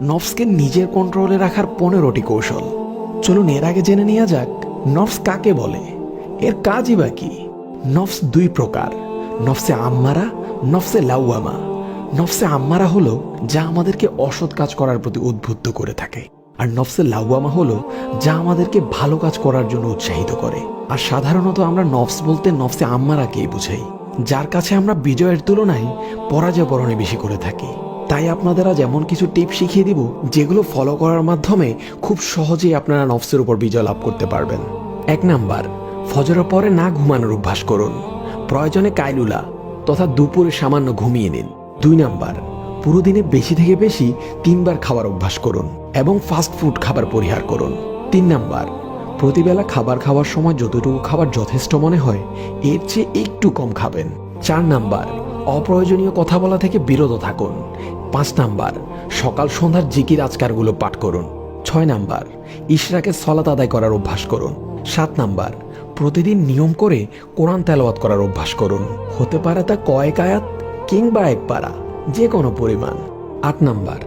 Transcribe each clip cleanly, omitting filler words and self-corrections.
নফসকে নিজের কন্ট্রোলে রাখার 15টি কৌশল। চলুন এর আগে জেনে নেওয়া যাক নফস কাকে বলে, এর কাজই বা কি। নফস দুই প্রকার, নফসে আম্মারা, নফসে লাউয়ামা। নফসে আম্মারা হলো যা আমাদেরকে অসৎ কাজ করার প্রতি উদ্বুদ্ধ করে থাকে, আর নফসে লাউয়ামা হলো যা আমাদেরকে ভালো কাজ করার জন্য উৎসাহিত করে। আর সাধারণত আমরা নফস বলতে নফসে আম্মারাকেই বুঝাই, যার কাছে আমরা বিজয়ের তুলনায় পরাজয় বরণে বেশি করে থাকি। তাই আপনাদের আজ এমন কিছু টিপ শিখিয়ে দিব যেগুলো ফলো করার মাধ্যমে খুব সহজেই আপনারা নফসের উপর বিজয় লাভ করতে পারবেন। 1 নাম্বার, ফজরের পরে না ঘুমানোর অভ্যাস করুন। প্রয়োজনে কাইলুলা তথা দুপুরে সামান্য ঘুমিয়ে নিন। 2 নাম্বার, পুরো দিনে বেশি থেকে বেশি 3 বার খাবার অভ্যাস করুন এবং ফাস্ট ফুড খাবার পরিহার করুন। 3 নাম্বার, প্রতিবেলা খাবার খাওয়ার সময় যতটুকু খাবার যথেষ্ট মনে হয় এর চেয়ে একটু কম খাবেন। 4 নাম্বার, অপ্রয়োজনীয় কথা বলা থেকে বিরত থাকুন। 5 নাম্বার, সকাল সন্ধ্যার জিকির আজকারগুলো পাঠ করুন। 6 নাম্বার, ইশরাকের সলাত আদায় করার অভ্যাস করুন। 7 নাম্বার, প্রতিদিন নিয়ম করে কোরআন তেলাওয়াত করার অভ্যাস করুন। হতে পারে তা কয়েক আয়াত কিংবা 1 পারা, যে কোনো পরিমাণ। 8 নাম্বার,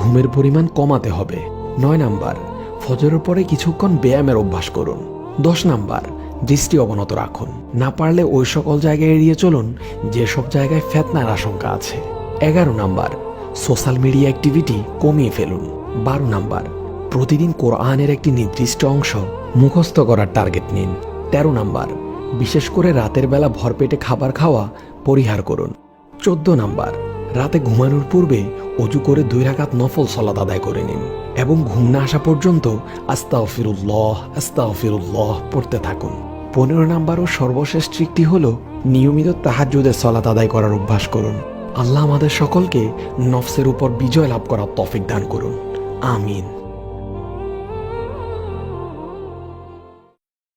ঘুমের পরিমাণ কমাতে হবে। 9 নাম্বার, ফজরের পরে কিছুক্ষণ ব্যায়ামের অভ্যাস করুন। 10 নাম্বার, দৃষ্টি অবনত রাখুন। না পারলে ওই সকল জায়গায় এড়িয়ে চলুন যেসব জায়গায় ফিতনার আশঙ্কা আছে। 11 নাম্বার, সোশ্যাল মিডিয়া অ্যাক্টিভিটি কমিয়ে ফেলুন। 12 নাম্বার, প্রতিদিন কোরআনের একটি নির্দিষ্ট অংশ মুখস্থ করার টার্গেট নিন। 13 নাম্বার, বিশেষ করে রাতের বেলা ভরপেটে খাবার খাওয়া পরিহার করুন। 14 নাম্বার, রাতে ঘুমানোর পূর্বে অজু করে 2 রাকাত নফল সালাত আদায় করে নিন এবং ঘুম না আসা পর্যন্ত আস্তাগফিরুল্লাহ আস্তাগফিরুল্লাহ পড়তে থাকুন। 15 নাম্বার ও সর্বশেষ ট্রিকটি হলো নিয়মিত তাহাজ্জুদের সালাত আদায় করার অভ্যাস করুন। আল্লাহ আমাদের সকলকে নফসের উপর বিজয় লাভ করার তৌফিক দান করুন। আমিন।